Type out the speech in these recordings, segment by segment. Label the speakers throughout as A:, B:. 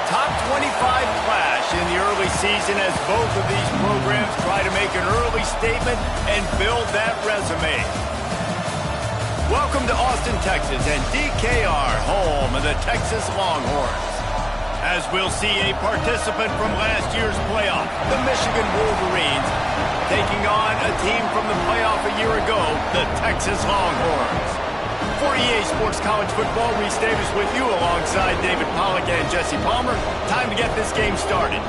A: Top 25 clash in the early season as both of these programs try to make an early statement and build that resume. Welcome to Austin, Texas, and DKR, home of the Texas Longhorns. As we'll see a participant from last year's playoff, the Michigan Wolverines, taking on a team from the playoff a year ago, the Texas Longhorns. For EA Sports College Football, Reese Davis with you alongside David Pollack and Jesse Palmer. Time to get this game started.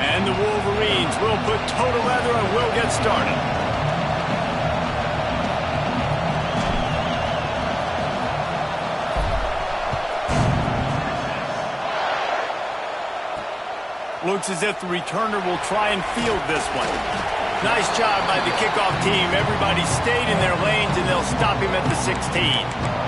A: And the Wolverines will put total leather and will get started. Looks as if the returner will try and field this one. Nice job by the kickoff team. Everybody stayed in their lanes, and they'll stop him at the 16.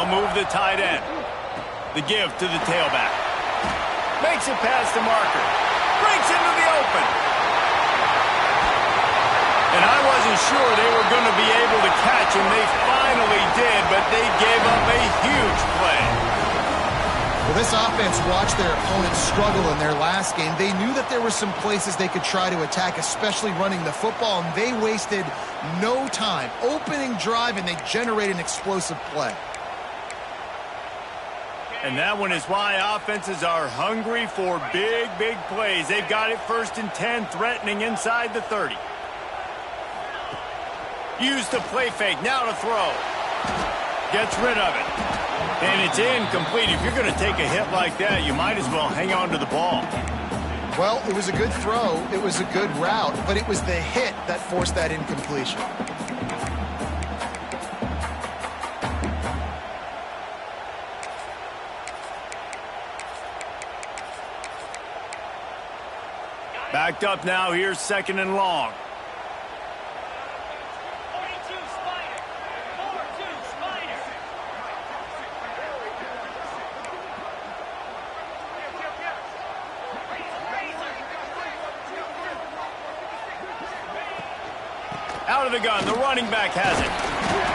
A: Move the tight end. The give to the tailback. Makes it past the marker. Breaks into the open. And I wasn't sure they were going to be able to catch him. They finally did, but they gave up a huge play.
B: Well, this offense watched their opponents struggle in their last game. They knew that there were some places they could try to attack, especially running the football, and they wasted no time. Opening drive, and they generate an explosive play.
A: And that one is why offenses are hungry for big, big plays. They've got it 1st and 10, threatening inside the 30. Use the play fake, now to throw. Gets rid of it. And it's incomplete. If you're going to take a hit like that, you might as well hang on to the ball.
B: Well, it was a good throw, it was a good route, but it was the hit that forced that incompletion.
A: Backed up now, here's 2nd and long. Out of the gun, the running back has it.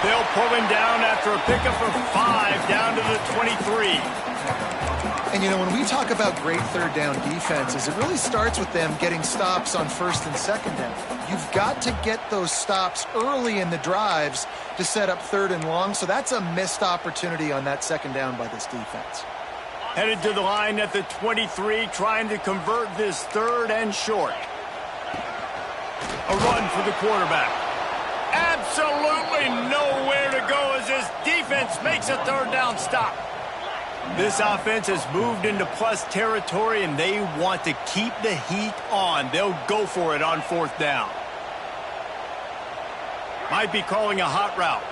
A: They'll pull him down after a pickup of 5 down to the 23.
B: And, you know, when we talk about great third down defenses, it really starts with them getting stops on 1st and 2nd down. You've got to get those stops early in the drives to set up 3rd and long, so that's a missed opportunity on that 2nd down by this defense.
A: Headed to the line at the 23, trying to convert this 3rd and short. A run for the quarterback. Absolutely nowhere to go as this defense makes a 3rd down stop. This offense has moved into plus territory, and they want to keep the heat on. They'll go for it on 4th down. Might be calling a hot route.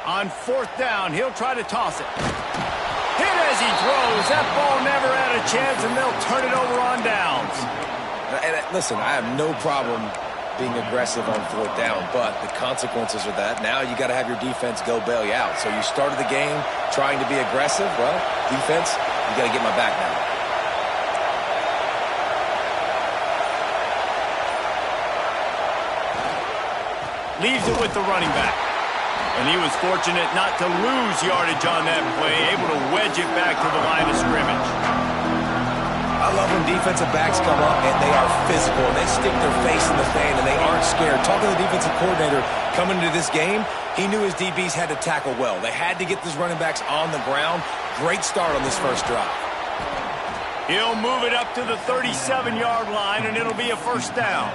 A: On 4th down, he'll try to toss it. Hit as he throws. That ball never had a chance, and they'll turn it over on downs.
C: And listen, I have no problem being aggressive on 4th down, but the consequences of that, now you got to have your defense go bail you out. So you started the game trying to be aggressive. Well, defense, you got to get my back now.
A: leaves it with the running back. And he was fortunate not to lose yardage on that play, able to wedge it back to the line of scrimmage.
C: I love when defensive backs come up and they are physical and they stick their face in the fan and they aren't scared. Talking to the defensive coordinator coming into this game, he knew his DBs had to tackle well. They had to get these running backs on the ground. Great start on this first drive.
A: He'll move it up to the 37-yard line, and it'll be a first down.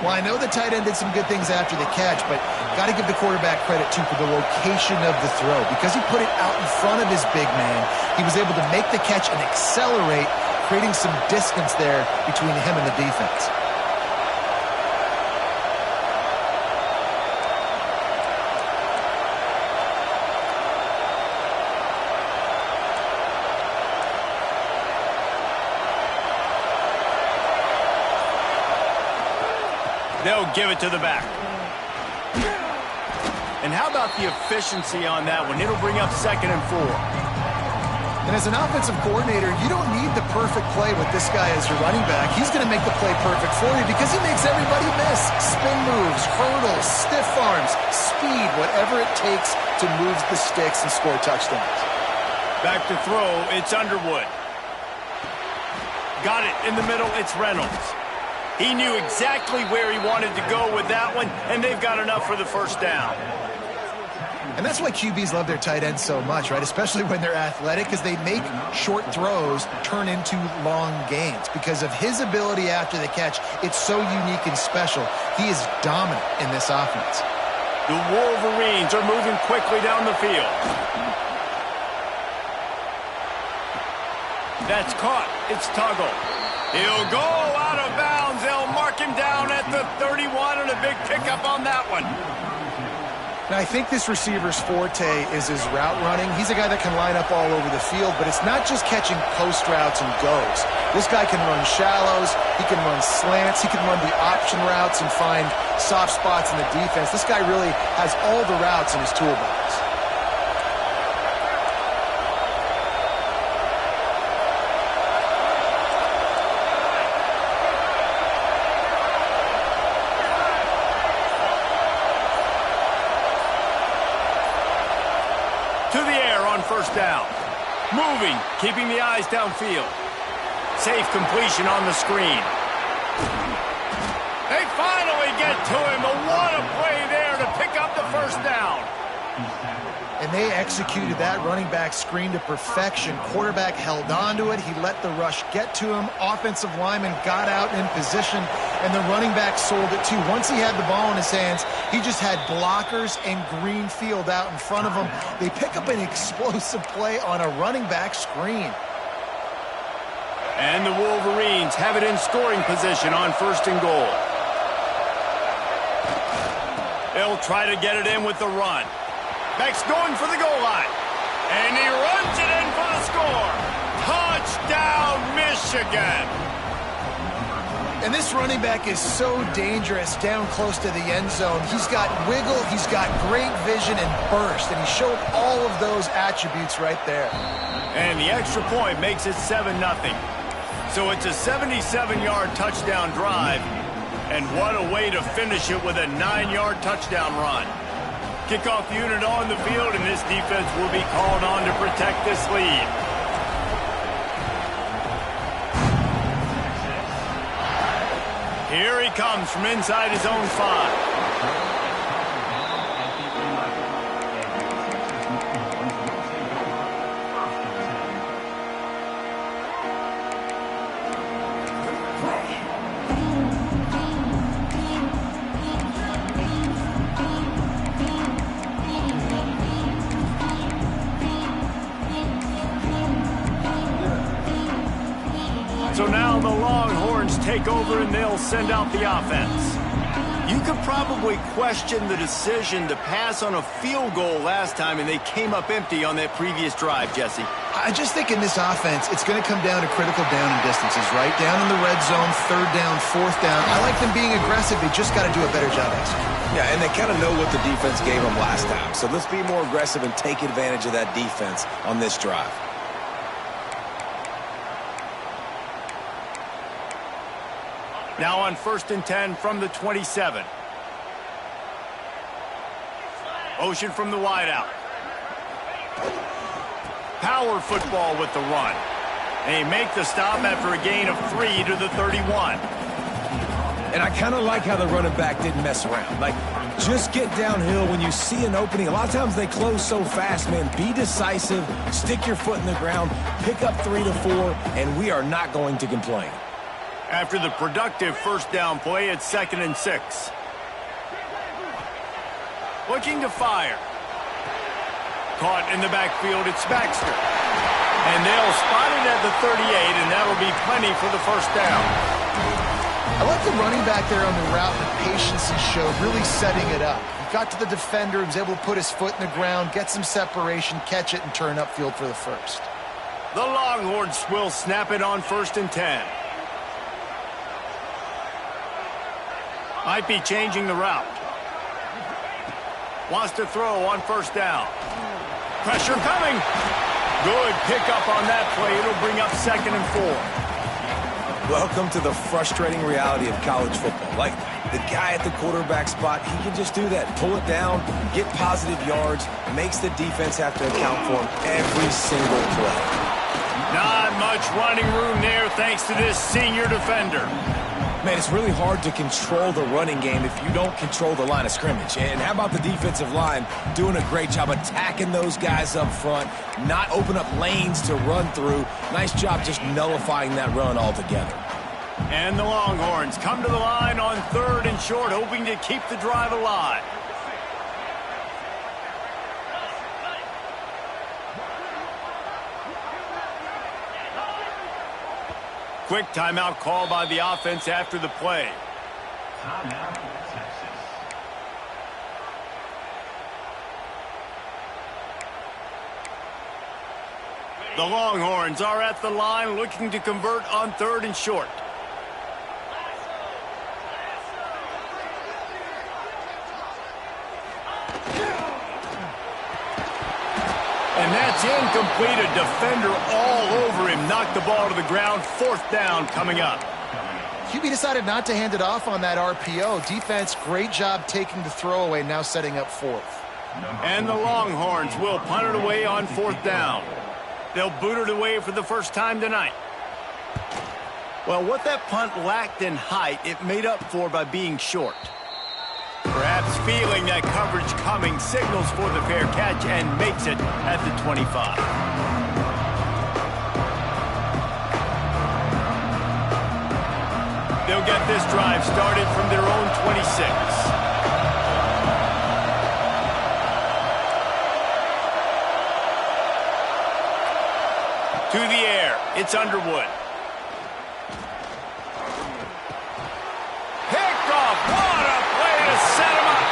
B: Well, I know the tight end did some good things after the catch, but got to give the quarterback credit, too, for the location of the throw. Because he put it out in front of his big man, he was able to make the catch and accelerate, creating some distance there between him and the defense.
A: They'll give it to the back. And how about the efficiency on that one? It'll bring up 2nd and 4.
B: And as an offensive coordinator, you don't need the perfect play with this guy as your running back. He's going to make the play perfect for you because he makes everybody miss. Spin moves, hurdles, stiff arms, speed, whatever it takes to move the sticks and score touchdowns.
A: Back to throw, it's Underwood. Got it in the middle, it's Reynolds. He knew exactly where he wanted to go with that one, and they've got enough for the first down.
B: And that's why QBs love their tight ends so much, right? Especially when they're athletic, because they make short throws turn into long gains. Because of his ability after the catch, it's so unique and special. He is dominant in this offense.
A: The Wolverines are moving quickly down the field. That's caught. It's Tuggle. He'll go out of bounds. They'll mark him down at the 31, and a big pickup on that one.
B: Now, I think this receiver's forte is his route running. He's a guy that can line up all over the field, but it's not just catching post routes and goes. This guy can run shallows, he can run slants, he can run the option routes and find soft spots in the defense. This guy really has all the routes in his toolbox.
A: First down. Moving, keeping the eyes downfield. Safe completion on the screen. They finally get to him. What a play there to pick up the first down.
B: And they executed that running back screen to perfection. Quarterback held on to it. He let the rush get to him. Offensive lineman got out in position, and the running back sold it too. Once he had the ball in his hands, he just had blockers and green field out in front of him. They pick up an explosive play on a running back screen.
A: And the Wolverines have it in scoring position on 1st and goal. They'll try to get it in with the run. Beck's going for the goal line. And he runs it in for the score. Touchdown, Michigan.
B: And this running back is so dangerous down close to the end zone. He's got wiggle, he's got great vision and burst, and he showed all of those attributes right there.
A: And the extra point makes it 7-0. So it's a 77-yard touchdown drive. And what a way to finish it with a 9-yard touchdown run. Kickoff unit on the field, and this defense will be called on to protect this lead. Here he comes from inside his own 5. So now the Longhorns take over and they'll send out the offense. You could probably question the decision to pass on a field goal last time, and they came up empty on that previous drive, Jesse.
B: I just think in this offense, it's going to come down to critical down and distances, right? Down in the red zone, 3rd down, 4th down. I like them being aggressive. They just got to do a better job executing.
C: Yeah, and they kind of know what the defense gave them last time. So let's be more aggressive and take advantage of that defense on this drive.
A: Now on 1st and 10 from the 27. Motion from the wideout. Power football with the run. They make the stop after a gain of 3 to the 31.
C: And I kind of like how the running back didn't mess around. Like, just get downhill when you see an opening. A lot of times they close so fast, man. Be decisive, stick your foot in the ground, pick up 3 to 4, and we are not going to complain.
A: After the productive first down play, it's 2nd and 6. Looking to fire. Caught in the backfield, it's Baxter. And they'll spot it at the 38, and that'll be plenty for the first down.
B: I like the running back there on the route and the patience he showed, really setting it up. He got to the defender, he was able to put his foot in the ground, get some separation, catch it, and turn upfield for the first.
A: The Longhorns will snap it on 1st and 10. Might be changing the route. Wants to throw on 1st down. Pressure coming. Good pickup on that play. It'll bring up 2nd and 4.
C: Welcome to the frustrating reality of college football. Like, the guy at the quarterback spot, he can just do that. Pull it down, get positive yards, makes the defense have to account for him every single play.
A: Not much running room there thanks to this senior defender.
C: Man, it's really hard to control the running game if you don't control the line of scrimmage. And how about the defensive line doing a great job attacking those guys up front, not open up lanes to run through. Nice job just nullifying that run altogether.
A: And the Longhorns come to the line on 3rd and short, hoping to keep the drive alive. Quick timeout call by the offense after the play. Timeout, Texas. The Longhorns are at the line looking to convert on 3rd and short. And that's incomplete. A defender all over him. Knocked the ball to the ground. 4th down coming up.
B: QB decided not to hand it off on that RPO. Defense, great job taking the throwaway, now setting up 4th.
A: And the Longhorns will punt it away on 4th down. They'll boot it away for the first time tonight. Well, what that punt lacked in height, it made up for by being short. Perhaps feeling that coverage coming, signals for the fair catch and makes it at the 25. They'll get this drive started from their own 26. To the air, it's Underwood. Picked off, what a play to set him up.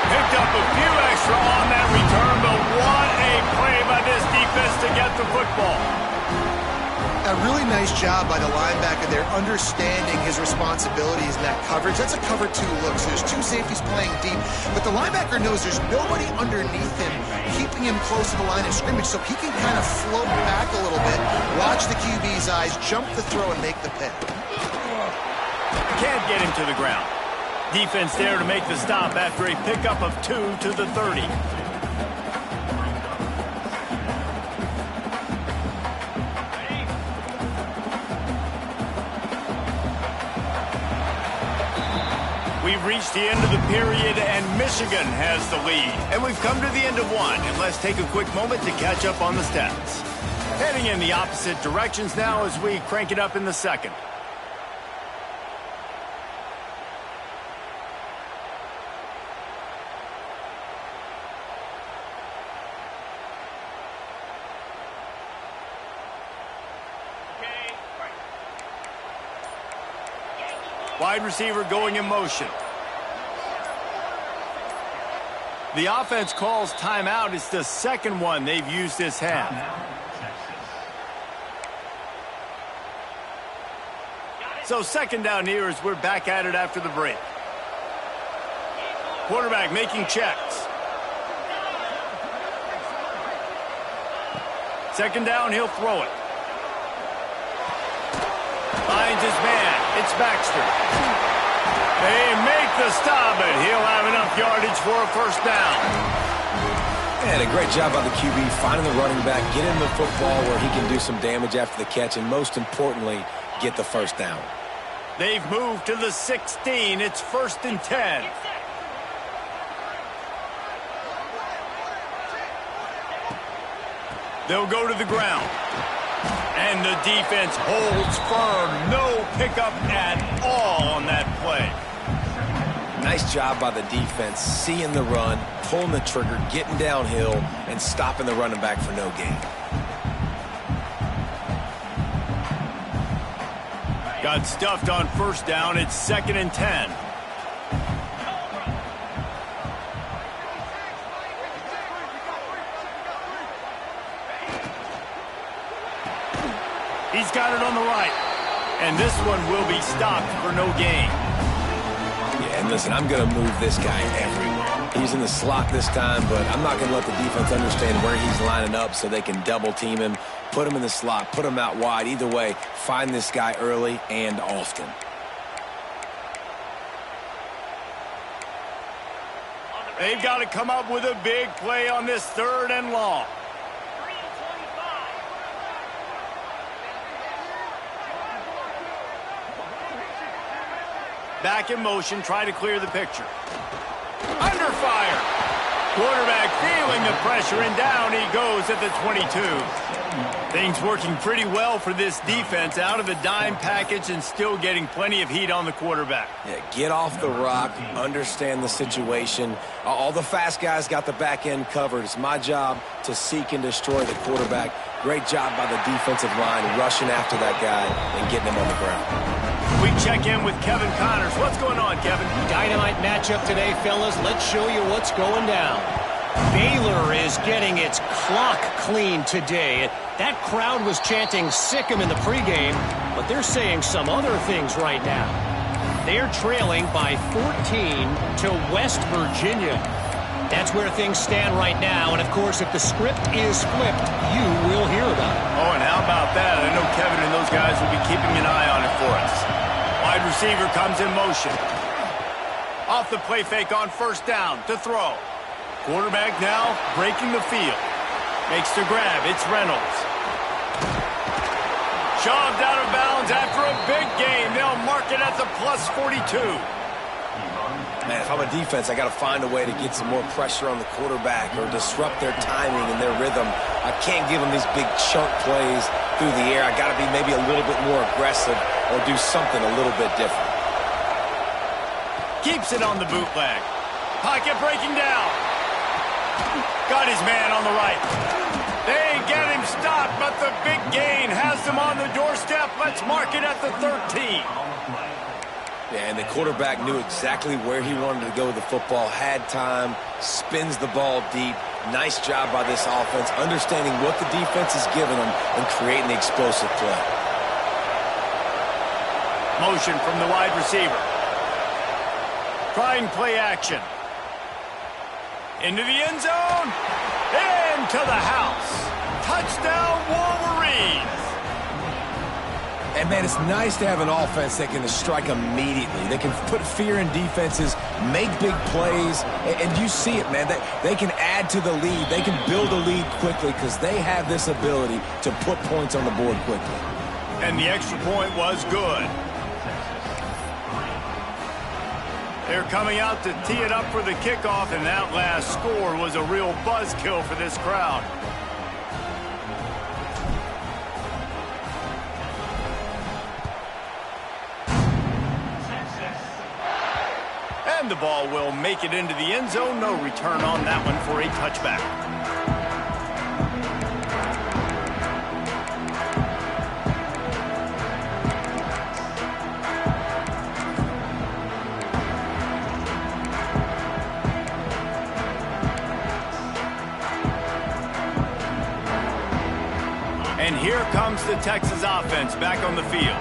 A: Picked up a few extra on that return, but what a play by this defense to get the football.
B: A really nice job by the linebacker there, understanding his responsibilities in that coverage. That's a cover 2 look, so there's 2 safeties playing deep, but the linebacker knows there's nobody underneath him, keeping him close to the line of scrimmage, so he can kind of float back a little bit, watch the QB's eyes, jump the throw, and make the pick.
A: Can't get him to the ground. Defense there to make the stop after a pickup of 2 to the 30. We've reached the end of the period, and Michigan has the lead. And we've come to the end of one, and let's take a quick moment to catch up on the stats. Heading in the opposite directions now as we crank it up in the second. Wide receiver going in motion. The offense calls timeout. It's the second one they've used this half. So 2nd down here as we're back at it after the break. Quarterback making checks. 2nd down, he'll throw it. Finds his man. It's Baxter. They make the stop, but he'll have enough enough yardage for a first down.
C: And a great job by the QB finding the running back, getting the football where he can do some damage after the catch, and most importantly, get the first down.
A: They've moved to the 16. It's 1st and 10. They'll go to the ground. And the defense holds firm. No pickup at all on that play.
C: Nice job by the defense, seeing the run, pulling the trigger, getting downhill, and stopping the running back for no gain.
A: Got stuffed on first down. It's 2nd and 10. He's got it on the right. And this one will be stopped for no gain.
C: Yeah, and listen, I'm going to move this guy everywhere. He's in the slot this time, but I'm not going to let the defense understand where he's lining up so they can double team him, put him in the slot, put him out wide. Either way, find this guy early and often.
A: They've got to come up with a big play on this 3rd and long. Back in motion, try to clear the picture. Under fire. Quarterback feeling the pressure, and down he goes at the 22. Things working pretty well for this defense, out of the dime package and still getting plenty of heat on the quarterback.
C: Yeah, get off the rock, understand the situation. All the fast guys got the back end covered. It's my job to seek and destroy the quarterback. Great job by the defensive line rushing after that guy and getting him on the ground.
A: We check in with Kevin Connors. What's going on, Kevin?
D: Dynamite matchup today, fellas. Let's show you what's going down. Baylor is getting its clock cleaned today. That crowd was chanting "sick 'em" in the pregame, but they're saying some other things right now. They're trailing by 14 to West Virginia. That's where things stand right now, and of course, if the script is flipped, you will hear about it.
A: Oh, and how about that? I know Kevin and those guys will be keeping an eye on it for us. Wide receiver comes in motion. Off the play fake on first down to throw. Quarterback now breaking the field. Makes the grab. It's Reynolds. Shoved out of bounds after a big gain. They'll mark it at the plus 42.
C: Man, if I'm a defense, I got to find a way to get some more pressure on the quarterback or disrupt their timing and their rhythm. I can't give them these big chunk plays through the air. I got to be maybe a little bit more aggressive or do something a little bit different.
A: Keeps it on the bootleg. Pocket breaking down. Got his man on the right. They get him stopped, but the big gain has them on the doorstep. Let's mark it at the 13.
C: Yeah, and the quarterback knew exactly where he wanted to go with the football, had time, spins the ball deep. Nice job by this offense, understanding what the defense is giving them and creating the explosive play.
A: Motion from the wide receiver. Trying play action. Into the end zone. Into the house. Touchdown, Wolverines.
C: And, man, it's nice to have an offense that can strike immediately. They can put fear in defenses, make big plays, and you see it, man. They can add to the lead. They can build a lead quickly because they have this ability to put points on the board quickly.
A: And the extra point was good. They're coming out to tee it up for the kickoff, and that last score was a real buzzkill for this crowd. And the ball will make it into the end zone. No return on that one for a touchback. And here comes the Texas offense back on the field.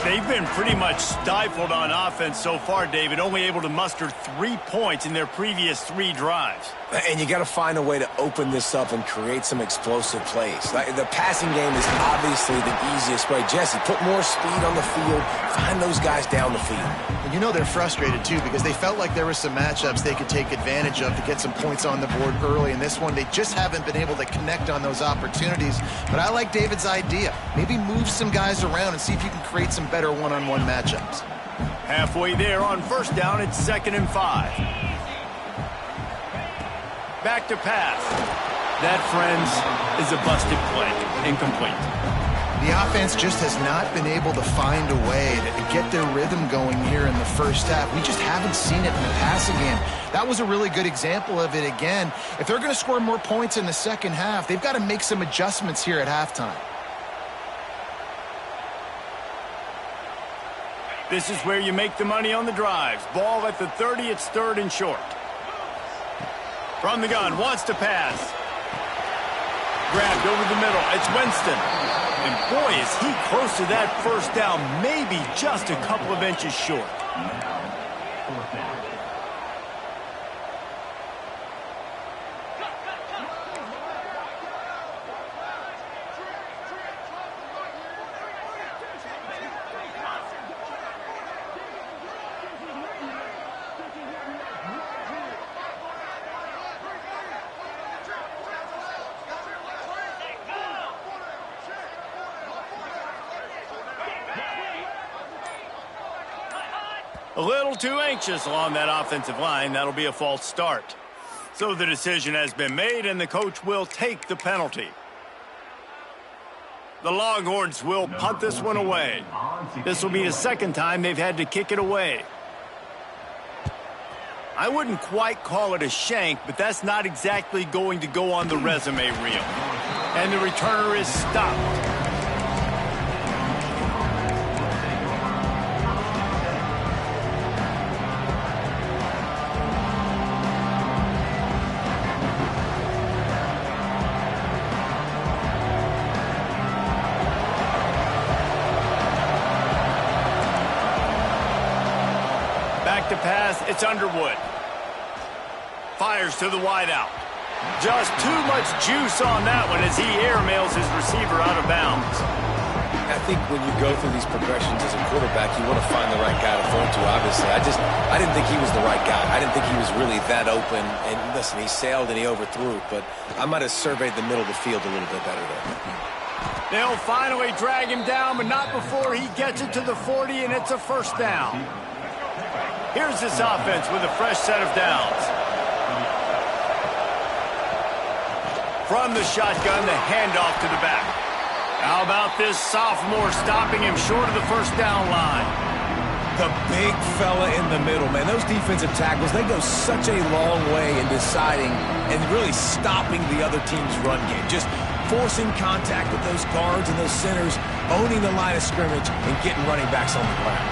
A: They've been pretty much stifled on offense so far, David, only able to muster 3 points in their previous 3 drives.
C: And you got to find a way to open this up and create some explosive plays. The passing game is obviously the easiest way. Jesse, put more speed on the field. Find those guys down the field.
B: And you know they're frustrated, too, because they felt like there were some matchups they could take advantage of to get some points on the board early. In this one, they just haven't been able to connect on those opportunities. But I like David's idea. Maybe move some guys around and see if you can create some better one-on-one matchups.
A: Halfway there on first down, it's 2nd and 5. Back to pass. That, friends, is a busted play. Incomplete.
B: The offense just has not been able to find a way to get their rhythm going here in the first half. We just haven't seen it in the passing game. That was a really good example of it again. If they're going to score more points in the second half, they've got to make some adjustments here at halftime.
A: This is where you make the money on the drives. Ball at the 30, it's 3rd and short. From the gun, wants to pass. Grabbed over the middle, it's Winston. And boy, is he close to that first down, maybe just a couple of inches short. A little too anxious along that offensive line. That'll be a false start. So the decision has been made, and the coach will take the penalty. The Longhorns will punt this one away. This will be the 2nd time they've had to kick it away. I wouldn't quite call it a shank, but that's not exactly going to go on the resume reel. And the returner is stopped. To pass, it's Underwood. Fires to the wideout. Just too much juice on that one as he airmails his receiver out of bounds.
C: I think when you go through these progressions as a quarterback, you want to find the right guy to throw to, obviously. I didn't think he was the right guy. I didn't think he was really that open. And listen, he sailed and he overthrew, but I might have surveyed the middle of the field a little bit better there.
A: They'll finally drag him down, but not before he gets it to the 40, and it's a first down. Here's this offense with a fresh set of downs. From the shotgun, the handoff to the back. How about this sophomore stopping him short of the first down line?
C: The big fella in the middle, man. Those defensive tackles, they go such a long way in deciding and really stopping the other team's run game. Just forcing contact with those guards and those centers, owning the line of scrimmage, and getting running backs on the ground.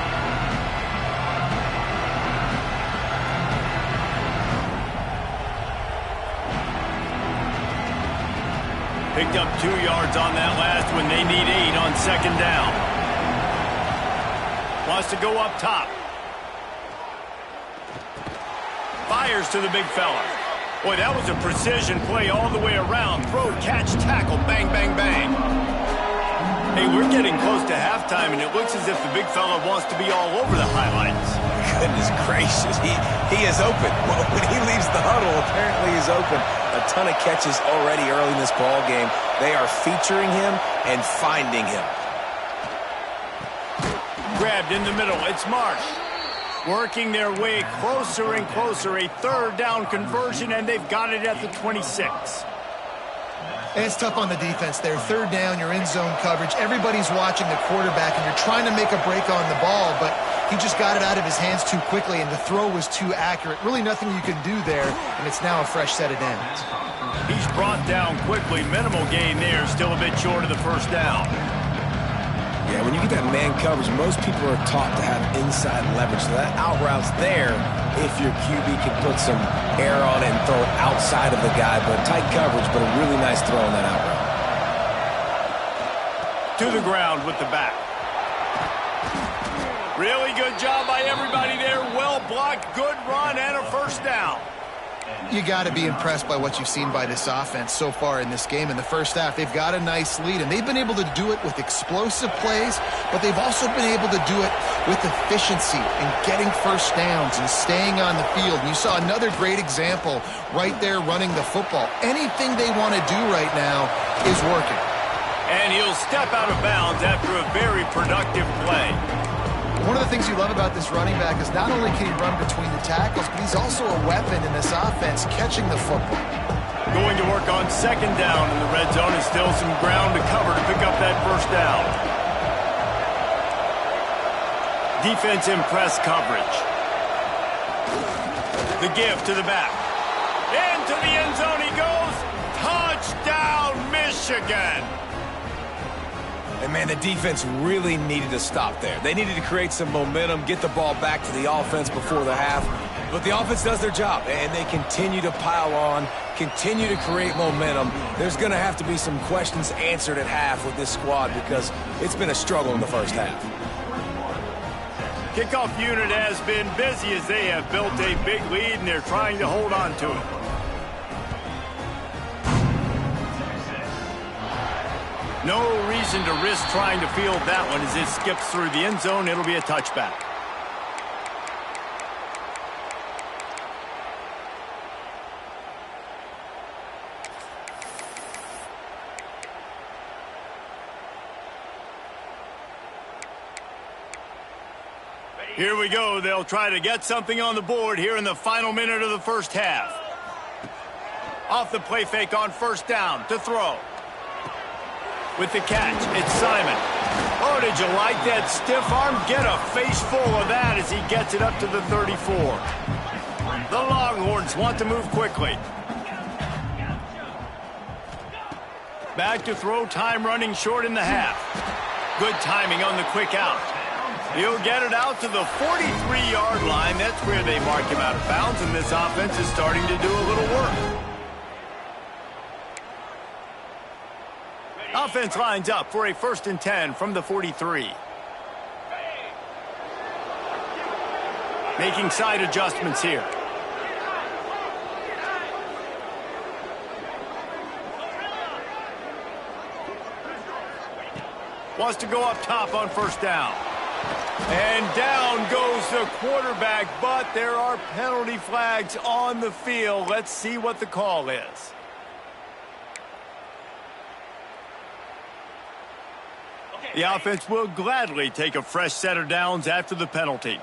A: Picked up 2 yards on that last one. They need 8 on 2nd down. Wants to go up top. Fires to the big fella. Boy, that was a precision play all the way around. Throw, catch, tackle, bang, bang, bang. Hey, we're getting close to halftime, and it looks as if the big fella wants to be all over the highlights.
C: Goodness gracious, he is open. Well, when he leaves the huddle, apparently he's open. A ton of catches already early in this ball game. They are featuring him and finding him.
A: Grabbed in the middle. It's Marsh. Working their way closer and closer. A 3rd down conversion, and they've got it at the 26.
B: And it's tough on the defense there. 3rd down, you're in zone coverage. Everybody's watching the quarterback, and you're trying to make a break on the ball, but he just got it out of his hands too quickly, and the throw was too accurate. Really nothing you can do there, and it's now a fresh set of downs.
A: He's brought down quickly. Minimal gain there. Still a bit short of the first down.
C: Yeah, when you get that man coverage, most people are taught to have inside leverage. So that out route's there if your QB can put some air on it and throw it outside of the guy. But tight coverage, but a really nice throw on that out route.
A: To the ground with the back. Really good job by everybody there. Well blocked, good run, and a first down.
B: You got to be impressed by what you've seen by this offense so far in this game. In the first half, they've got a nice lead, and they've been able to do it with explosive plays, but they've also been able to do it with efficiency and getting first downs and staying on the field. And you saw another great example right there running the football. Anything they want to do right now is working.
A: And he'll step out of bounds after a very productive play.
B: One of the things you love about this running back is not only can he run between the tackles, but he's also a weapon in this offense catching the football.
A: Going to work on second down in the red zone, and still some ground to cover to pick up that first down. Defense in press coverage. The give to the back. Into the end zone he goes. Touchdown, Michigan.
C: And, man, the defense really needed to stop there. They needed to create some momentum, get the ball back to the offense before the half. But the offense does their job, and they continue to pile on, continue to create momentum. There's going to have to be some questions answered at half with this squad because it's been a struggle in the first half.
A: Kickoff unit has been busy as they have built a big lead, and they're trying to hold on to it. No reason to risk trying to field that one as it skips through the end zone. It'll be a touchback. Here we go. They'll try to get something on the board here in the final minute of the first half. Off the play fake on first down to throw. With the catch, it's Simon. Oh, did you like that stiff arm? Get a face full of that as he gets it up to the 34. The Longhorns want to move quickly. Back to throw, time running short in the half. Good timing on the quick out. He'll get it out to the 43-yard line. That's where they mark him out of bounds, and this offense is starting to do a little work. Offense lines up for a 1st and 10 from the 43. Making side adjustments here. Wants to go up top on first down. And down goes the quarterback, but there are penalty flags on the field. Let's see what the call is. The offense will gladly take a fresh set of downs after the penalty.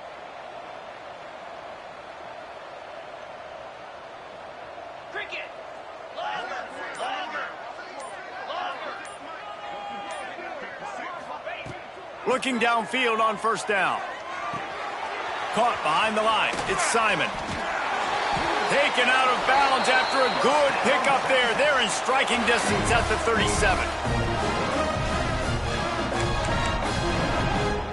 A: Looking downfield on first down. Caught behind the line. It's Simon. Taken out of bounds after a good pickup there. They're in striking distance at the 37.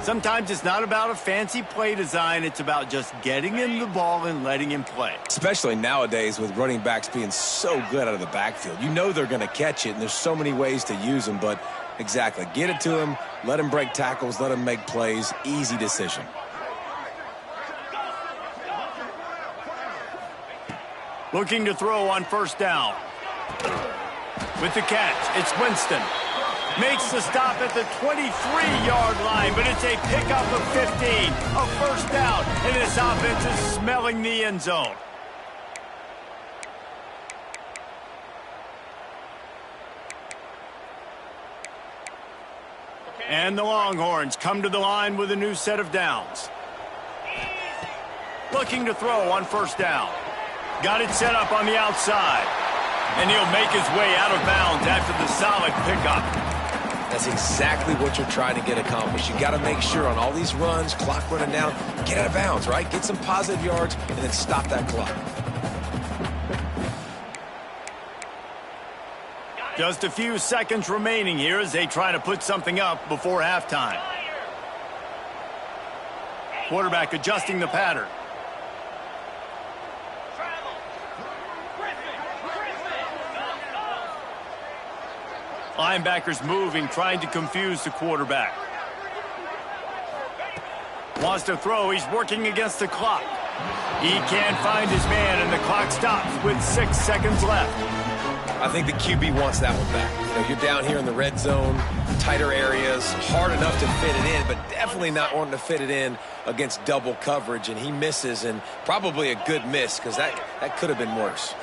A: Sometimes it's not about a fancy play design. It's about just getting him the ball and letting him play.
C: Especially nowadays with running backs being so good out of the backfield. You know they're going to catch it, and there's so many ways to use them. But exactly, get it to him, let him break tackles, let him make plays. Easy decision.
A: Looking to throw on first down. With the catch, it's Winston. Makes the stop at the 23-yard line, but it's a pickup of 15. A first down, and this offense is smelling the end zone. And the Longhorns come to the line with a new set of downs. Looking to throw on first down. Got it set up on the outside. And he'll make his way out of bounds after the solid pickup.
C: That's exactly what you're trying to get accomplished. You got to make sure on all these runs, clock running down, get out of bounds, right? Get some positive yards and then stop that clock.
A: Just a few seconds remaining here as they try to put something up before halftime. Quarterback adjusting the pattern. Linebackers moving, trying to confuse the quarterback. Wants to throw. He's working against the clock. He can't find his man, and the clock stops with 6 seconds left.
C: I think the QB wants that one back. You know, you're down here in the red zone, tighter areas, hard enough to fit it in, but definitely not wanting to fit it in against double coverage, and he misses, and probably a good miss because that could have been worse.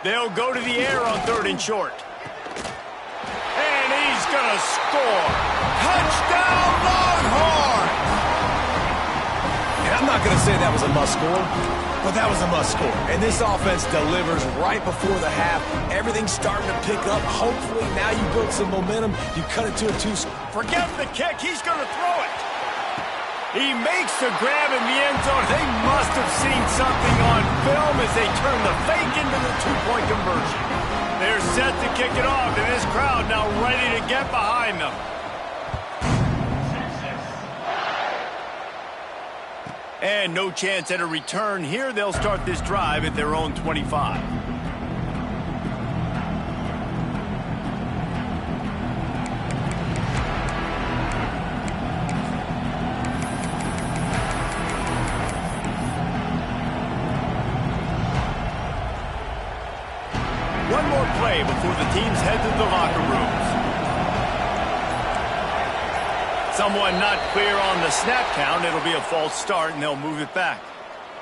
A: They'll go to the air on 3rd and short. And he's going to score. Touchdown, Longhorns!
C: And I'm not going to say that was a must-score, but that was a must-score. And this offense delivers right before the half. Everything's starting to pick up. Hopefully now you build some momentum. You cut it to a 2.
A: Forget the kick. He's going to throw it. He makes the grab in the end zone. They must have seen something on film as they turn the fake into the 2-point conversion. They're set to kick it off, and this crowd now ready to get behind them. And no chance at a return here. They'll start this drive at their own 25. One more play before the teams head to the locker rooms. Someone not clear on the snap count. It'll be a false start, and they'll move it back.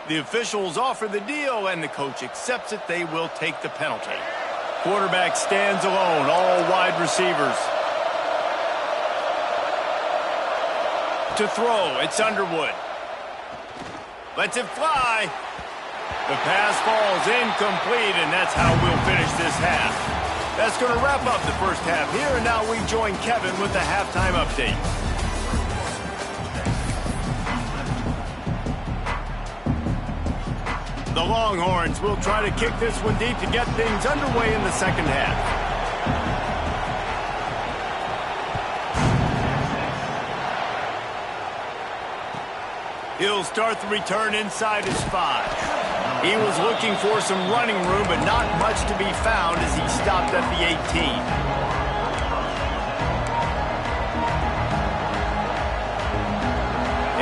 A: The officials offer the deal, and the coach accepts it. They will take the penalty. Quarterback stands alone, all wide receivers. To throw, it's Underwood. Lets it fly. The pass falls incomplete, and that's how we'll finish this half. That's going to wrap up the first half here, and now we join Kevin with the halftime update. The Longhorns will try to kick this one deep to get things underway in the second half. He'll start the return inside his 5. He was looking for some running room, but not much to be found as he stopped at the 18.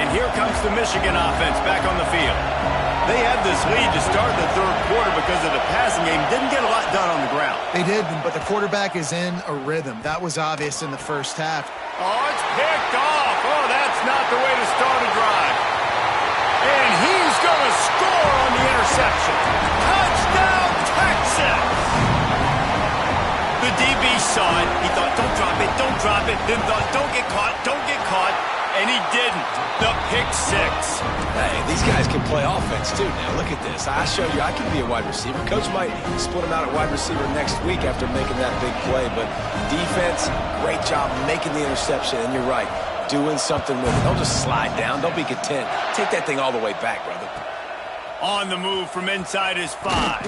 A: And here comes the Michigan offense back on the field. They had this lead to start the third quarter because of the passing game. Didn't get a lot done on the ground.
B: They did, but the quarterback is in a rhythm. That was obvious in the first half.
A: Oh, it's picked off. Oh, that's not the way to start a drive. And he's going to score on the interception. Touchdown, Texas! The DB saw it. He thought, don't drop it, don't drop it. Then thought, don't get caught, don't get caught. And he didn't. The pick 6.
C: Hey, these guys can play offense, too. Now, look at this. I showed you I can be a wide receiver. Coach might split him out at wide receiver next week after making that big play. But defense, great job making the interception. And you're right, doing something with it. Don't just slide down. Don't be content. Take that thing all the way back, brother.
A: On the move from inside his 5.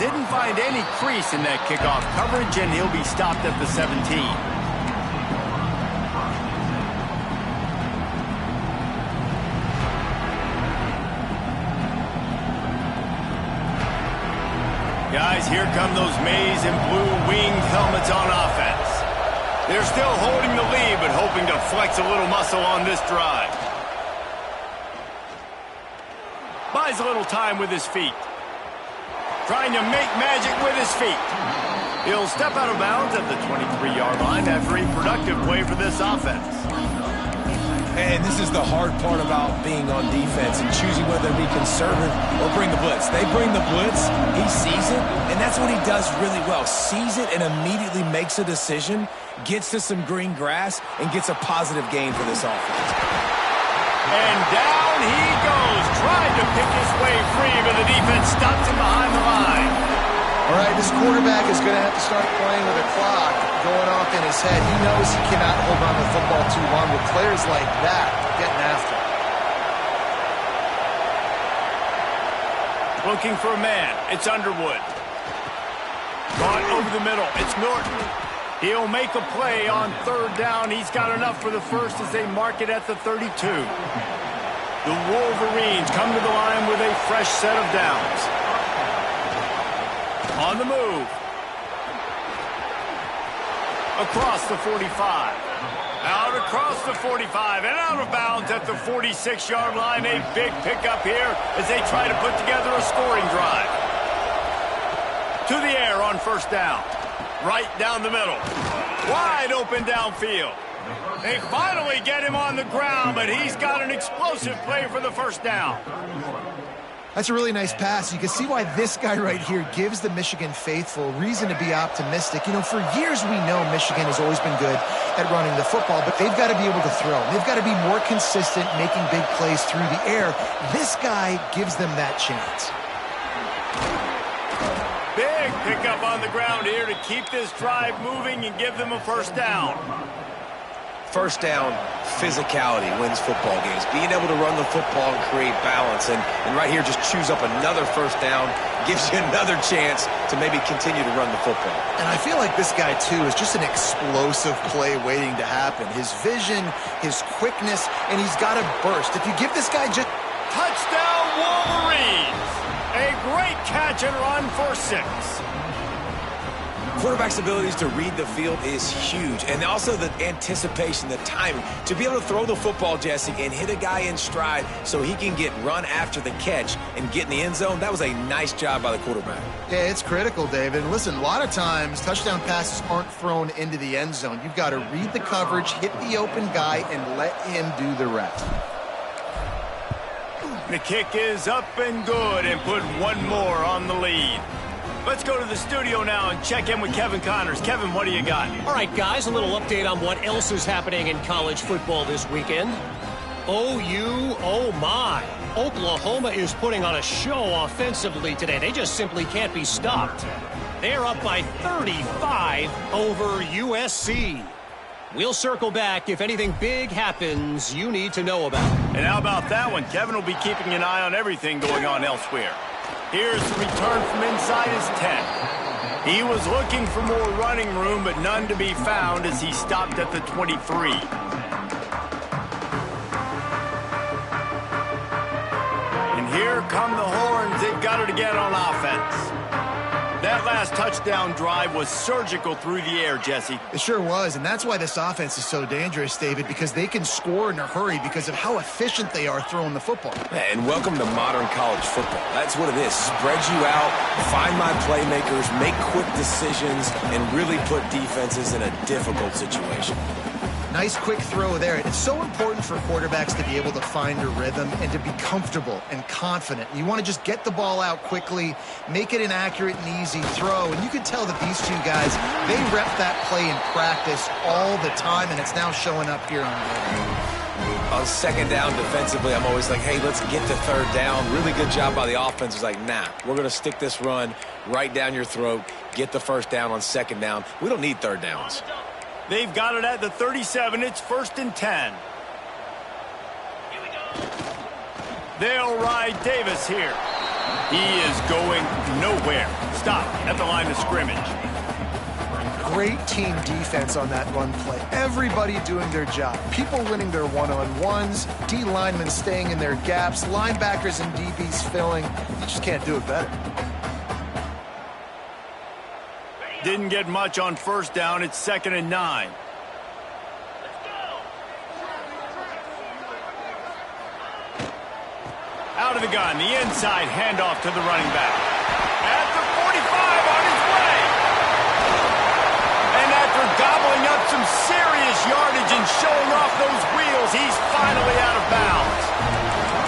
A: Didn't find any crease in that kickoff coverage, and he'll be stopped at the 17. Guys, here come those maize and blue winged helmets on offense. They're still holding the lead, but hoping to flex a little muscle on this drive. Buys a little time with his feet. Trying to make magic with his feet. He'll step out of bounds at the 23-yard line after a productive play for this offense.
C: And this is the hard part about being on defense and choosing whether to be conservative or bring the blitz. They bring the blitz, he sees it, and that's what he does really well. Sees it and immediately makes a decision, gets to some green grass, and gets a positive gain for this offense.
A: And down he goes, trying to pick his way free, but the defense stops him behind the line.
B: All right, this quarterback is going to have to start playing with a clock going off in his head. He knows he cannot hold on to the football too long with players like that getting after him.
A: Looking for a man. It's Underwood. Caught over the middle. It's Norton. He'll make a play on third down. He's got enough for the first as they mark it at the 32. The Wolverines come to the line with a fresh set of downs. On the move. Across the 45. Out across the 45 and out of bounds at the 46-yard line. A big pickup here as they try to put together a scoring drive. To the air on first down. Right down the middle. Wide open downfield. They finally get him on the ground, but he's got an explosive play for the first down.
B: That's a really nice pass. You can see why this guy right here gives the Michigan faithful reason to be optimistic. You know, for years we know Michigan has always been good at running the football, but they've got to be able to throw. They've got to be more consistent making big plays through the air. This guy gives them that chance.
A: Big pickup on the ground here to keep this drive moving and give them a first down.
C: First down, physicality wins football games. Being able to run the football and create balance. And right here, just choose up another first down, gives you another chance to maybe continue to run the football.
B: And I feel like this guy, too, is just an explosive play waiting to happen. His vision, his quickness, and he's got a burst. If you give this guy just...
A: Touchdown, Wolverines! A great catch and run for 6.
C: Quarterback's abilities to read the field is huge, and also the anticipation, the timing. To be able to throw the football, Jesse, and hit a guy in stride so he can get run after the catch and get in the end zone, that was a nice job by the quarterback.
B: Yeah, it's critical, David. Listen, a lot of times touchdown passes aren't thrown into the end zone. You've got to read the coverage, hit the open guy, and let him do the rest.
A: The kick is up and good and put one more on the lead. Let's go to the studio now and check in with Kevin Connors. Kevin, what do you got?
D: All right, guys, a little update on what else is happening in college football this weekend. OU, oh my. Oklahoma is putting on a show offensively today. They just simply can't be stopped. They're up by 35 over USC. We'll circle back if anything big happens you need to know about.
A: And how about that one? Kevin will be keeping an eye on everything going on elsewhere. Here's the return from inside his 10. He was looking for more running room, but none to be found as he stopped at the 23. And here come the horns. They've got it again on offense. That last touchdown drive was surgical through the air, Jesse.
B: It sure was, and that's why this offense is so dangerous, David, because they can score in a hurry because of how efficient they are throwing the football.
C: And welcome to modern college football. That's what it is. Spread you out, find my playmakers, make quick decisions, and really put defenses in a difficult situation.
B: Nice quick throw there. It's so important for quarterbacks to be able to find a rhythm and to be comfortable and confident. You want to just get the ball out quickly, make it an accurate and easy throw. And you can tell that these two guys, they rep that play in practice all the time, and it's now showing up here on game.
C: On second down defensively, I'm always like, hey, let's get to third down. Really good job by the offense. It's like, nah, we're going to stick this run right down your throat, get the first down on second down. We don't need third downs.
A: They've got it at the 37. It's 1st and 10. They'll ride Davis here. He is going nowhere. Stop at the line of scrimmage.
B: Great team defense on that run play. Everybody doing their job. People winning their one-on-ones, D linemen staying in their gaps, linebackers and DBs filling. You just can't do it better.
A: Didn't get much on first down. It's 2nd and 9. Out of the gun, the inside handoff to the running back. At the 45 on his way. And after gobbling up some serious yardage and showing off those wheels, he's finally out of bounds.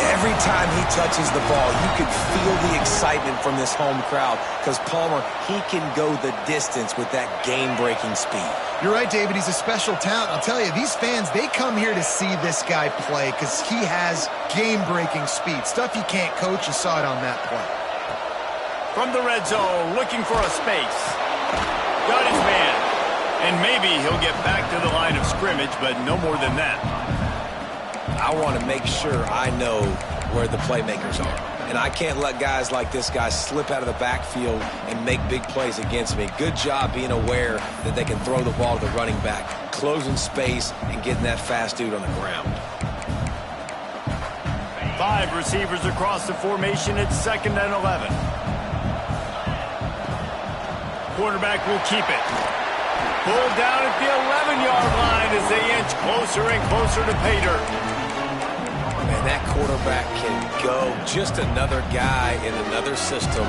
C: Every time he touches the ball, you can feel the excitement from this home crowd because Palmer, he can go the distance with that game-breaking speed.
B: You're right, David. He's a special talent. I'll tell you, these fans, they come here to see this guy play because he has game-breaking speed. Stuff you can't coach. You saw it on that play.
A: From the red zone, looking for a space. Got his man. And maybe he'll get back to the line of scrimmage, but no more than that.
C: I want to make sure I know where the playmakers are. and I can't let guys like this guy slip out of the backfield and make big plays against me. Good job being aware that they can throw the ball to the running back, closing space, and getting that fast dude on the ground.
A: 5 receivers across the formation. It's 2nd and 11. Quarterback will keep it. Pulled down at the 11-yard line as they inch closer and closer to pay dirt.
C: Man, that quarterback can go. Just another guy in another system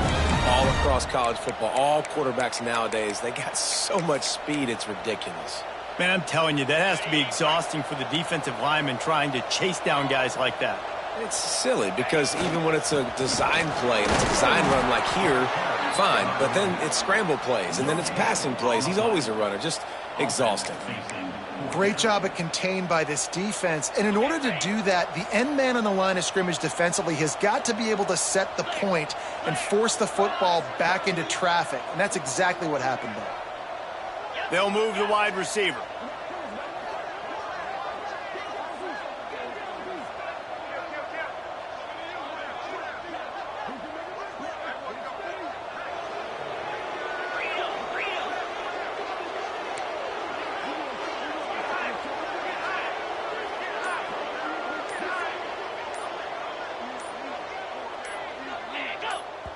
C: all across college football. All quarterbacks nowadays, they got so much speed, it's ridiculous.
A: Man, I'm telling you, that has to be exhausting for the defensive lineman trying to chase down guys like that.
C: It's silly because even when it's a design play, and it's a design run like here, fine. But then it's scramble plays, and then it's passing plays. He's always a runner. Just exhausting.
B: Great job at contained by this defense. And in order to do that, the end man on the line of scrimmage defensively has got to be able to set the point and force the football back into traffic. And that's exactly what happened there.
A: They'll move the wide receiver.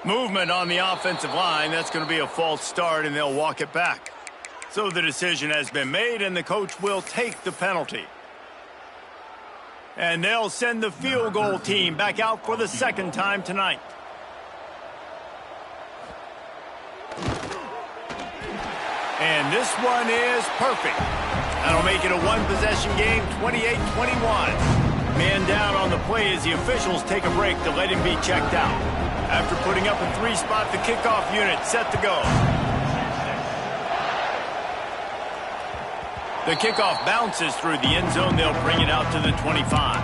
A: Movement on the offensive line. That's going to be a false start, and they'll walk it back. So the decision has been made, and the coach will take the penalty. And they'll send the field goal team back out for the 2nd time tonight. And this one is perfect. That'll make it a one-possession game, 28-21. Man down on the play as the officials take a break to let him be checked out. After putting up a 3-spot, the kickoff unit set to go. The kickoff bounces through the end zone. They'll bring it out to the 25.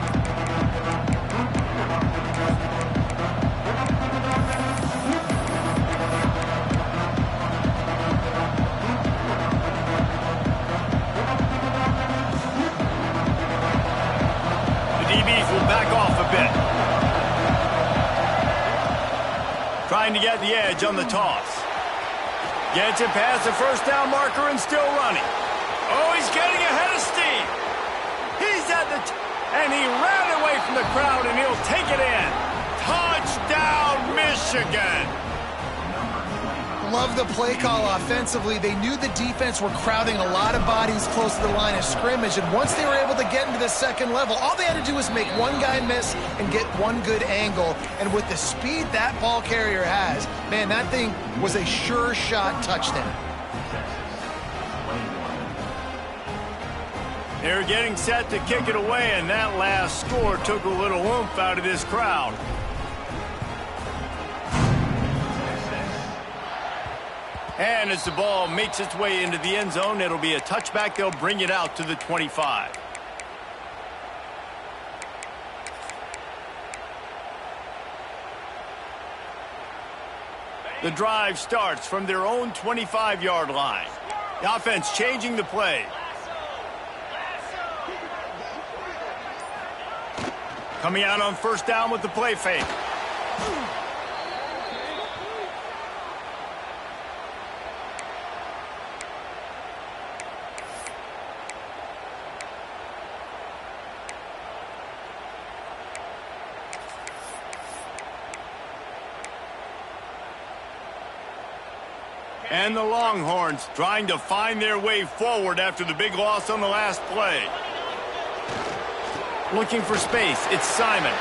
A: The DBs will back off a bit. Trying to get the edge on the toss. Gets it past the first down marker and still running. Oh, he's getting ahead of steam. He's at the and he ran away from the crowd, and he'll take it in. Touchdown, Michigan.
B: Love the play call offensively. They knew the defense were crowding a lot of bodies close to the line of scrimmage, and once they were able to get into the second level, all they had to do was make one guy miss and get one good angle. And with the speed that ball carrier has, man, that thing was a sure shot touchdown.
A: They're getting set to kick it away, and that last score took a little oomph out of this crowd. And as the ball makes its way into the end zone, it'll be a touchback. They'll bring it out to the 25. The drive starts from their own 25-yard line. The offense changing the play. Coming out on first down with the play fake. And the Longhorns trying to find their way forward after the big loss on the last play. Looking for space, it's Simon.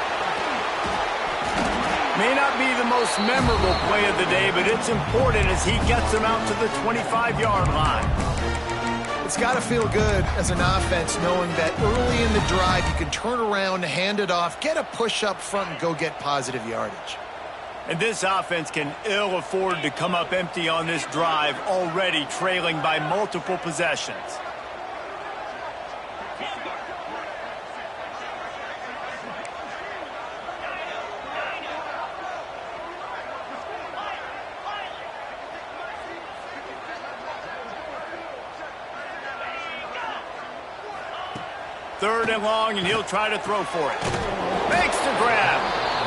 A: May not be the most memorable play of the day, but it's important as he gets them out to the 25-yard line.
B: It's got to feel good as an offense knowing that early in the drive you can turn around, hand it off, get a push up front, and go get positive yardage.
A: And this offense can ill afford to come up empty on this drive, already trailing by multiple possessions. Third and long, and he'll try to throw for it. Makes the grab.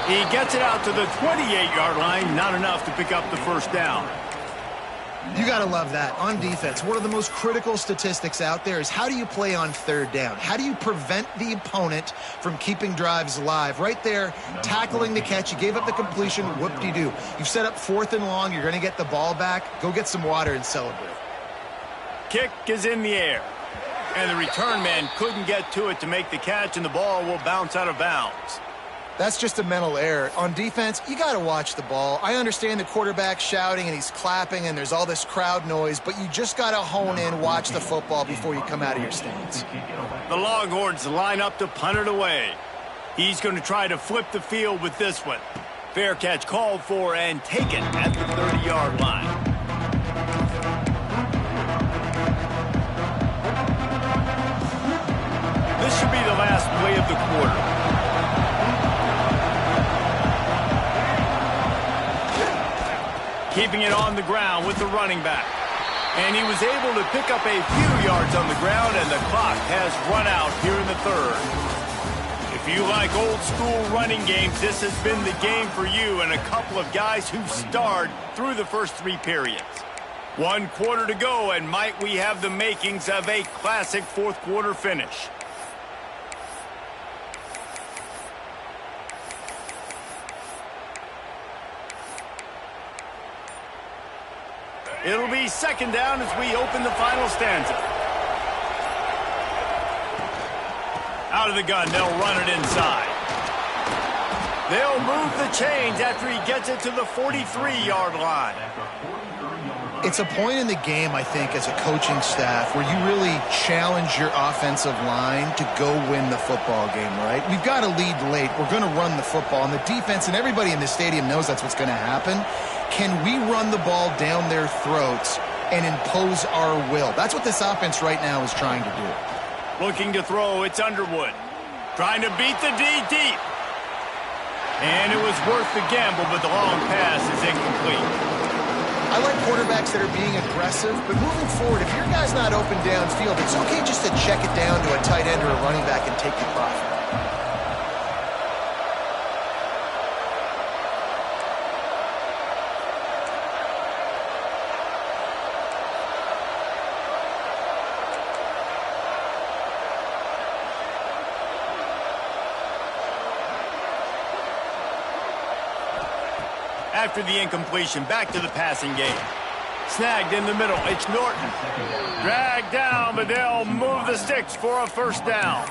A: He gets it out to the 28-yard line, not enough to pick up the first down.
B: You got to love that. On defense, one of the most critical statistics out there is how do you play on third down? How do you prevent the opponent from keeping drives alive? Right there, tackling the catch. You gave up the completion. Whoop-de-doo. You've set up 4th and long. You're going to get the ball back. Go get some water and celebrate.
A: Kick is in the air. And the return man couldn't get to it to make the catch, and the ball will bounce out of bounds.
B: That's just a mental error. On defense, you got to watch the ball. I understand the quarterback shouting and he's clapping and there's all this crowd noise, but you just got to hone in, watch the football before you come out of your stance.
A: The Longhorns line up to punt it away. He's going to try to flip the field with this one. Fair catch called for and taken at the 30-yard line. This should be the last play of the quarter. Keeping it on the ground with the running back. And he was able to pick up a few yards on the ground, and the clock has run out here in the third. If you like old school running games, this has been the game for you and a couple of guys who starred through the first 3 periods. 1 quarter to go, and might we have the makings of a classic fourth quarter finish. It'll be second down as we open the final stanza. Out of the gun, they'll run it inside. They'll move the chains after he gets it to the 43-yard line.
B: It's a point in the game, I think, as a coaching staff where you really challenge your offensive line to go win the football game, right? We've got to lead late. We're going to run the football. And the defense and everybody in the stadium knows that's what's going to happen. Can we run the ball down their throats and impose our will? That's what this offense right now is trying to do.
A: Looking to throw, it's Underwood. Trying to beat the D deep. And it was worth the gamble, but the long pass is incomplete.
B: I like quarterbacks that are being aggressive, but moving forward, if your guy's not open downfield, it's okay just to check it down to a tight end or a running back and take the profit.
A: After the incompletion, back to the passing game. Snagged in the middle, it's Norton. Dragged down, but they'll move the sticks for a first down.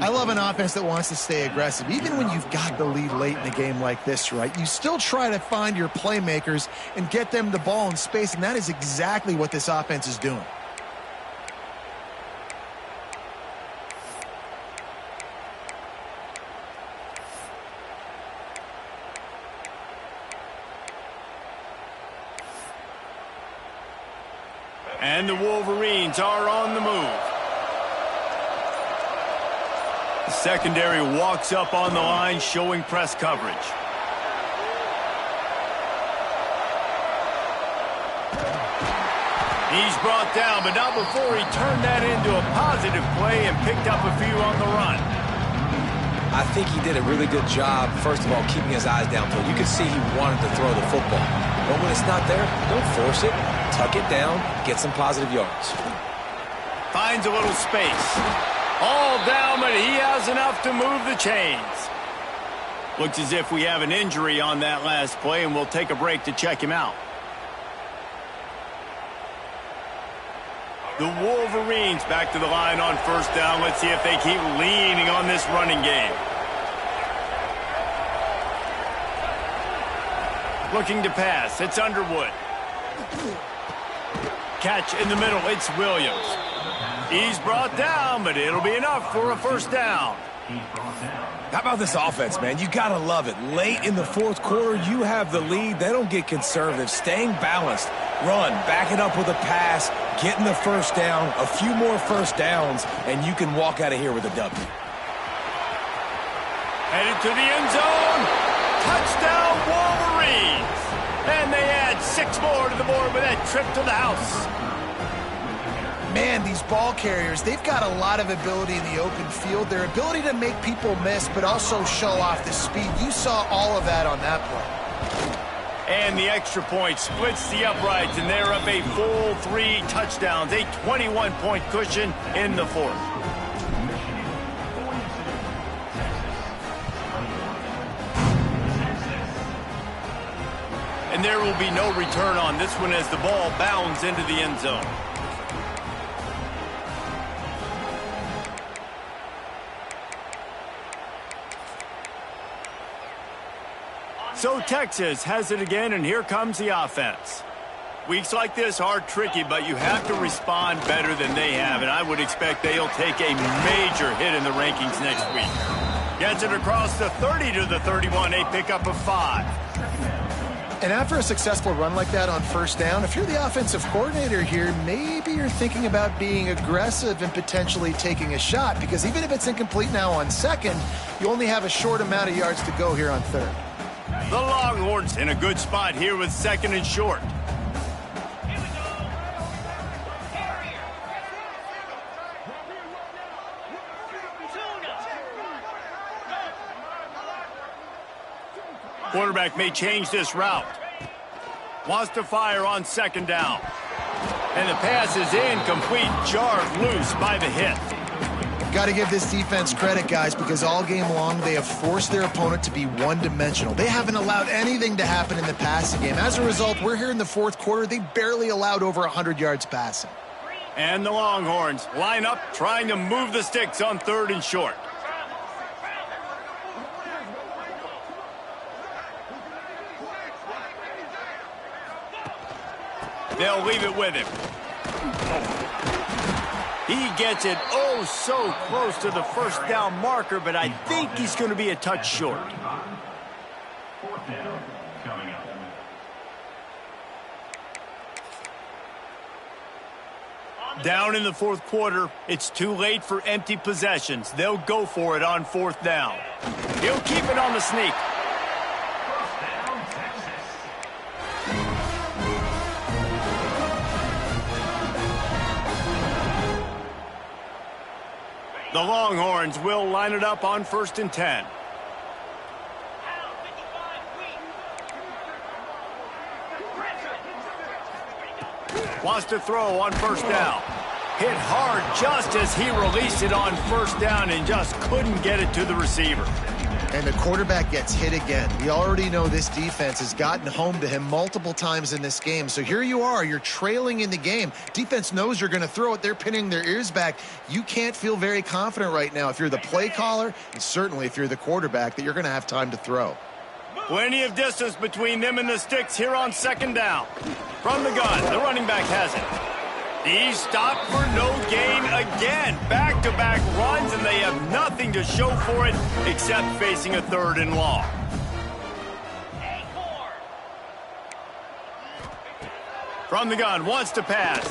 B: I love an offense that wants to stay aggressive. Even when you've got the lead late in a game like this, right, you still try to find your playmakers and get them the ball in space, and that is exactly what this offense is doing.
A: And the Wolverines are on the move. The secondary walks up on the line, showing press coverage. He's brought down, but not before he turned that into a positive play and picked up a few on the run.
C: I think he did a really good job, first of all, keeping his eyes downfield. You could see he wanted to throw the football. But when it's not there, don't force it. Tuck it down, get some positive yards.
A: Finds a little space. All down, but he has enough to move the chains. Looks as if we have an injury on that last play, and we'll take a break to check him out. The Wolverines back to the line on first down. Let's see if they keep leaning on this running game. Looking to pass. It's Underwood. Catch in the middle. It's Williams. He's brought down, but it'll be enough for a first down.
C: How about this offense, man? You got to love it. Late in the fourth quarter, you have the lead. They don't get conservative. Staying balanced. Run, back it up with a pass, getting the first down, a few more first downs, and you can walk out of here with a W.
A: Headed to the end zone. Touchdown, Wolverines. And they add 6 more to the board with that trip to the house.
B: Man, these ball carriers, they've got a lot of ability in the open field. Their ability to make people miss, but also show off the speed. You saw all of that on that play.
A: And the extra point splits the uprights, and they're up a full 3 touchdowns, a 21-point cushion in the fourth. And there will be no return on this one as the ball bounds into the end zone. So Texas has it again, and here comes the offense. Weeks like this are tricky, but you have to respond better than they have, and I would expect they'll take a major hit in the rankings next week. Gets it across the 30 to the 31, a pickup of 5.
B: And after a successful run like that on first down, if you're the offensive coordinator here, maybe you're thinking about being aggressive and potentially taking a shot, because even if it's incomplete now on second, you only have a short amount of yards to go here on third.
A: The Longhorns in a good spot here with second and short. Quarterback may change this route. Wants to fire on second down. And the pass is incomplete, jarred loose by the hit.
B: Got to give this defense credit, guys, because all game long they have forced their opponent to be one-dimensional. They haven't allowed anything to happen in the passing game. As a result, we're here in the fourth quarter. They barely allowed over 100 yards passing.
A: And the Longhorns line up, trying to move the sticks on third and short. They'll leave it with him. He gets it oh so close to the first down marker, but I think he's going to be a touch short. Down in the fourth quarter, it's too late for empty possessions. They'll go for it on fourth down. He'll keep it on the sneak. The Longhorns will line it up on 1st and 10. Wants to throw on first down. Hit hard just as he released it on first down and just couldn't get it to the receiver.
B: And the quarterback gets hit again. We already know this defense has gotten home to him multiple times in this game. So here you are, you're trailing in the game. Defense knows you're going to throw it. They're pinning their ears back. You can't feel very confident right now if you're the play caller, and certainly if you're the quarterback, that you're going to have time to throw.
A: Plenty of distance between them and the sticks here on second down. From the gun, the running back has it. He's stopped for no gain again. Back-to-back runs, and they have nothing to show for it except facing a 3rd and long. From the gun, wants to pass.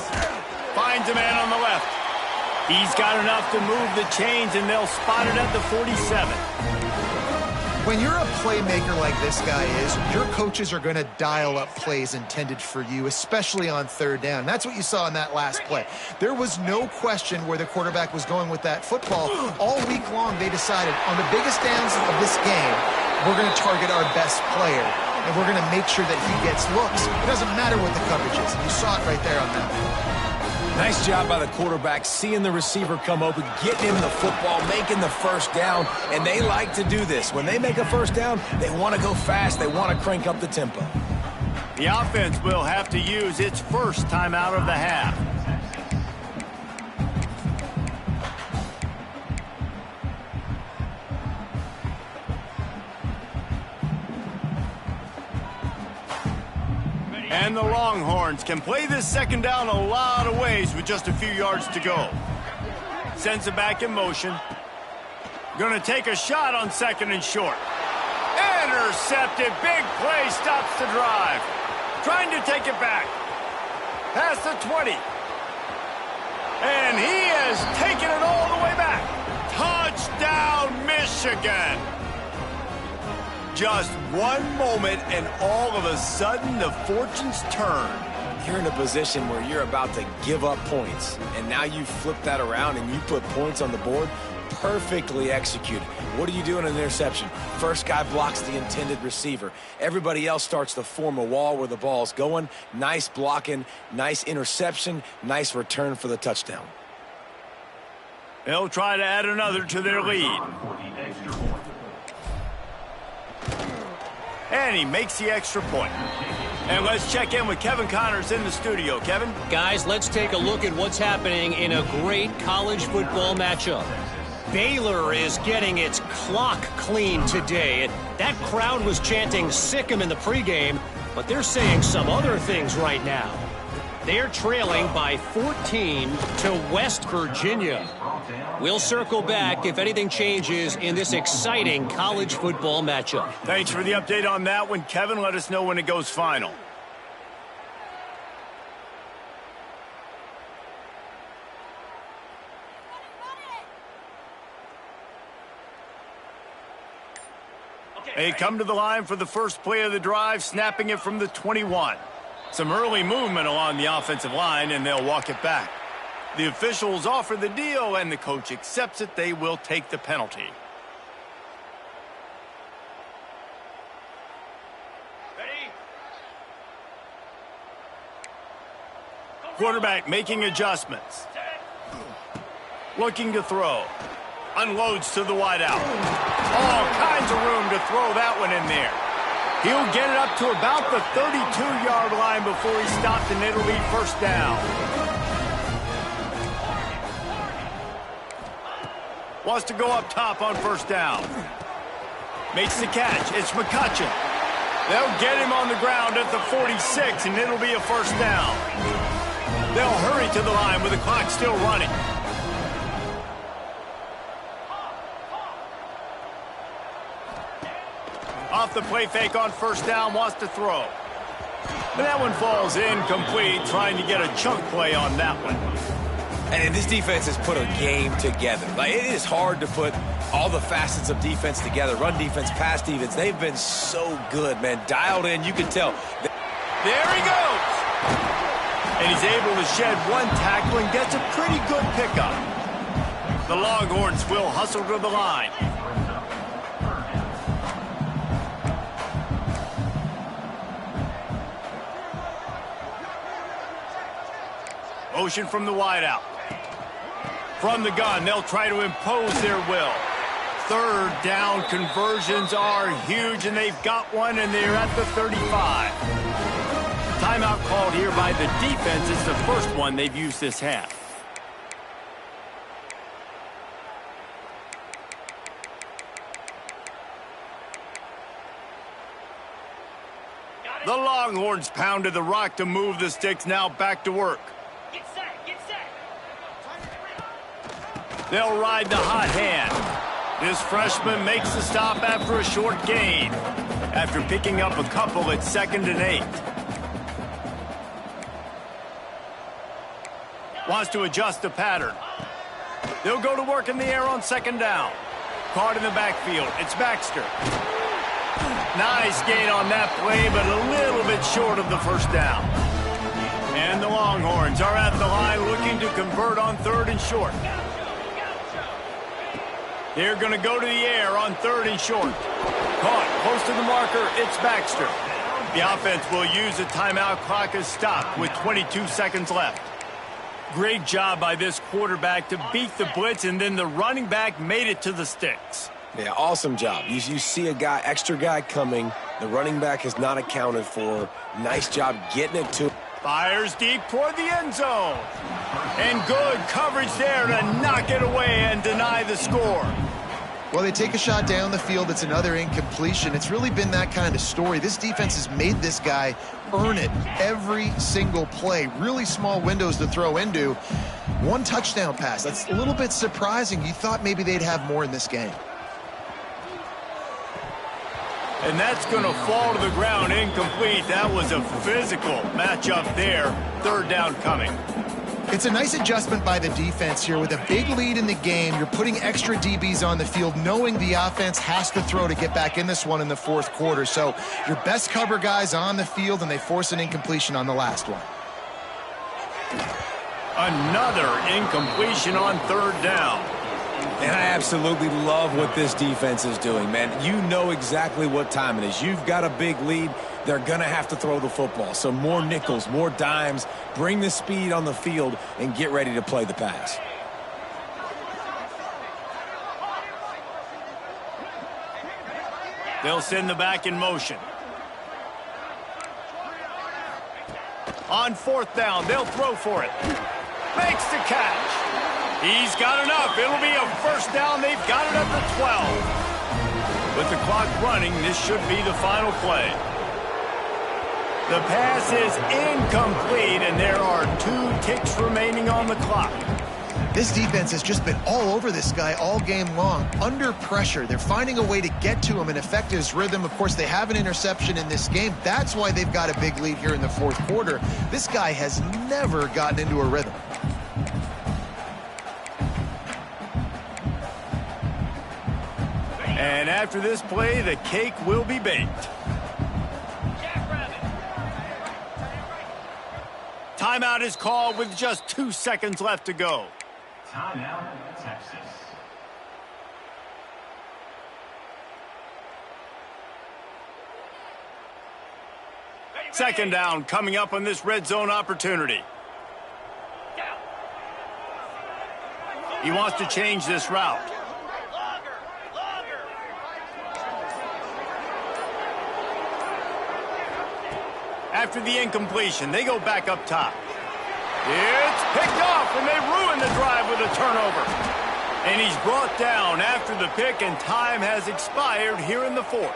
A: Finds a man on the left. He's got enough to move the chains, and they'll spot it at the 47.
B: When you're a playmaker like this guy is, your coaches are going to dial up plays intended for you, especially on third down. That's what you saw in that last play. There was no question where the quarterback was going with that football. All week long, they decided on the biggest downs of this game, we're going to target our best player, and we're going to make sure that he gets looks. It doesn't matter what the coverage is. You saw it right there on that.
C: Nice job by the quarterback, seeing the receiver come open, getting him the football, making the first down, and they like to do this. When they make a first down, they want to go fast. They want to crank up the tempo.
A: The offense will have to use its first timeout of the half. And the Longhorns can play this second down a lot of ways with just a few yards to go. Sends it back in motion. Going to take a shot on second and short. Intercepted. Big play stops the drive. Trying to take it back. Past the 20. And he has taken it all the way back. Touchdown, Michigan. Just one moment, and all of a sudden, the fortunes turn.
C: You're in a position where you're about to give up points, and now you flip that around and you put points on the board. Perfectly executed. What do you do in an interception? First guy blocks the intended receiver. Everybody else starts to form a wall where the ball's going. Nice blocking, nice interception, nice return for the touchdown.
A: They'll try to add another to their lead. And he makes the extra point. And let's check in with Kevin Connors in the studio. Kevin?
D: Guys, let's take a look at what's happening in a great college football matchup. Baylor is getting its clock cleaned today. That crowd was chanting "sick 'em" in the pregame, but they're saying some other things right now. They're trailing by 14 to West Virginia. We'll circle back if anything changes in this exciting college football matchup.
A: Thanks for the update on that one, Kevin. Let us know when it goes final. They come to the line for the first play of the drive, snapping it from the 21. Some early movement along the offensive line, and they'll walk it back. The officials offer the deal, and the coach accepts it. They will take the penalty. Ready? Quarterback making adjustments. Looking to throw. Unloads to the wideout. All kinds of room to throw that one in there. He'll get it up to about the 32-yard line before he stopped, and it'll be first down. Wants to go up top on first down. Makes the catch. It's McCutcheon. They'll get him on the ground at the 46, and it'll be a first down. They'll hurry to the line with the clock still running. Off the play fake on first down, wants to throw. But that one falls incomplete, trying to get a chunk play on that one.
C: And this defense has put a game together. Like, it is hard to put all the facets of defense together. Run defense, pass defense. They've been so good, man. Dialed in, you can tell.
A: There he goes. And he's able to shed one tackle and gets a pretty good pickup. The Longhorns will hustle to the line. Motion from the wideout. From the gun, they'll try to impose their will. Third down conversions are huge, and they've got one, and they're at the 35. Timeout called here by the defense. It's the first one they've used this half. The Longhorns pounded the rock to move the sticks. Now back to work. They'll ride the hot hand. This freshman makes the stop after a short gain. After picking up a couple at 2nd and 8. Wants to adjust the pattern. They'll go to work in the air on 2nd down. Caught in the backfield. It's Baxter. Nice gain on that play, but a little bit short of the first down. And the Longhorns are at the line looking to convert on 3rd and short. They're going to go to the air on 3rd and short. Caught close to the marker. It's Baxter. The offense will use a timeout. Clock is stopped with 22 seconds left. Great job by this quarterback to beat the blitz, and then the running back made it to the sticks.
C: Yeah, awesome job. You see a guy, extra guy coming. The running back is not accounted for. Nice job getting it to.
A: Fires deep toward the end zone. And good coverage there to knock it away and deny the score.
B: Well, they take a shot down the field. It's another incompletion. It's really been that kind of story. This defense has made this guy earn it every single play. Really small windows to throw into. One touchdown pass. That's a little bit surprising. You thought maybe they'd have more in this game.
A: And that's going to fall to the ground incomplete. That was a physical matchup there. 3rd down coming.
B: It's a nice adjustment by the defense here. With a big lead in the game, you're putting extra DBs on the field, knowing the offense has to throw to get back in this one in the 4th quarter. So your best cover guys on the field, and they force an incompletion on the last one.
A: Another incompletion on third down.
C: And I absolutely love what this defense is doing, man. You know exactly what time it is. You've got a big lead. They're going to have to throw the football. So more nickels, more dimes, bring the speed on the field, and get ready to play the pass.
A: They'll send the back in motion. On fourth down, they'll throw for it. Makes the catch. He's got enough. It'll be a first down. They've got it up to 12. With the clock running, this should be the final play. The pass is incomplete, and there are 2 ticks remaining on the clock.
B: This defense has just been all over this guy all game long, under pressure. They're finding a way to get to him and affect his rhythm. Of course, they have an interception in this game. That's why they've got a big lead here in the fourth quarter. This guy has never gotten into a rhythm.
A: And after this play, the cake will be baked. Timeout is called with just 2 seconds left to go.
E: Timeout, Texas.
A: Second down coming up on this red zone opportunity. He wants to change this route. After the incompletion, they go back up top. It's picked off, and they ruin the drive with a turnover. And he's brought down after the pick, and time has expired here in the fourth.